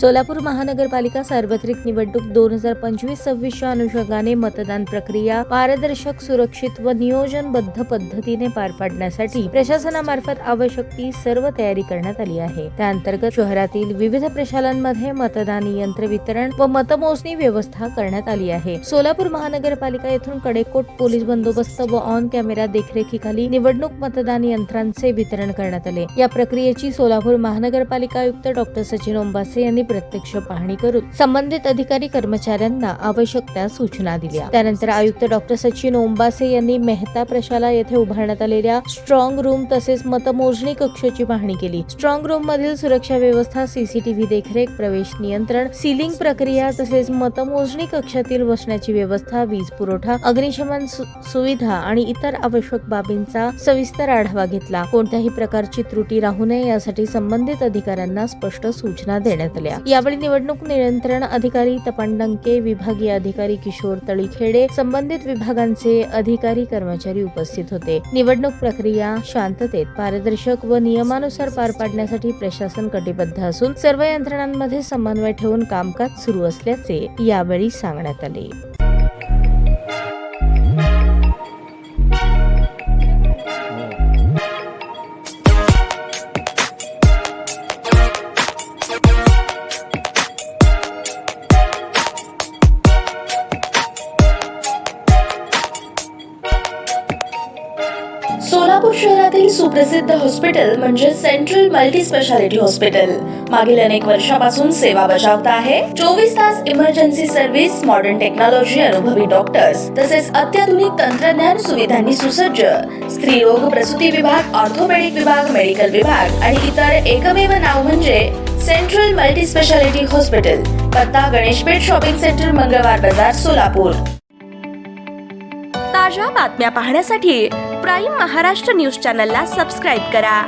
सोलापूर महानगरपालिका सार्वत्रिक निवडणूक 2025-26च्या अनुषंगाने मतदान प्रक्रिया पारदर्शक, सुरक्षित व नियोजनबद्ध पद्धतीने पार पाडण्यासाठी प्रशासनामार्फत आवश्यक ती सर्व तयारी करण्यात आली आहे। त्याअंतर्गत शहरातील विविध प्रशालांमध्ये मतदान यंत्र वितरण व मतमोजणी व्यवस्था करण्यात आली आहे। सोलापूर महानगरपालिका येथून कडेकोट पोलीस बंदोबस्त व ऑन कॅमेरा देखरेखीखाली निवडणूक मतदान यंत्रांचे वितरण करण्यात आले। या प्रक्रियेची सोलापूर महानगरपालिका आयुक्त डॉ. सचिन ओंबासे यांनी प्रत्यक्ष पाहणी करून संबंधित अधिकारी कर्मचाऱ्यांना आवश्यक त्या सूचना दिल्या। त्यानंतर आयुक्त डॉ. सचिन ओंबासे यांनी मेहता प्रशाला येथे उभारण्यात आलेल्या स्ट्रॉंग रूम तसेच मतमोजणी कक्षाची पाहणी केली। स्ट्रॉंग रूम मधील सुरक्षा व्यवस्था, सीसीटीव्ही देखरेख, प्रवेश नियंत्रण, सीलिंग प्रक्रिया तसेच मतमोजणी कक्षातील बसण्याची व्यवस्था, वीज पुरवठा, अग्निशमन सुविधा आणि इतर आवश्यक बाबींचा सविस्तर आढावा घेतला। कोणत्याही प्रकारची त्रुटी राहू नये यासाठी संबंधित अधिकाऱ्यांना स्पष्ट सूचना देण्यात आल्या। यावेळी निवडणूक नियंत्रण अधिकारी तपान डंके, विभागीय अधिकारी किशोर तळीखेडे, संबंधित विभागांचे अधिकारी कर्मचारी उपस्थित होते। निवडणूक प्रक्रिया शांततेत, पारदर्शक व नियमानुसार पार पाडण्यासाठी प्रशासन कटिबद्ध असून सर्व यंत्रणांमध्ये समन्वय ठेवून कामकाज सुरू असल्याचे यावेळी सांगण्यात आले। सोलापूर शहरातील सुप्रसिद्ध हॉस्पिटल म्हणजे सेंट्रल मल्टी स्पेशालिटी हॉस्पिटल मागील अनेक वर्षापासून सेवा बजावत आहे। 24 तास इमर्जन्सी सर्व्हिस, मॉडर्न टेक्नॉलॉजी, अनुभवी डॉक्टर्स तसेच अत्याधुनिक तंत्रज्ञान सुविधांनी सुसज्ज स्त्रीरोग प्रसूती विभाग, ऑर्थोपेडिक विभाग, मेडिकल विभाग आणि इतर एकमेव नाव म्हणजे सेंट्रल मल्टी स्पेशालिटी हॉस्पिटल। पत्ता गणेशपेठ शॉपिंग सेंटर, मंगळवार बाजार, सोलापूर। ताज्या बातम्या पाहण्यासाठी प्राईम महाराष्ट्र न्यूज चॅनलला सबस्क्राईब करा।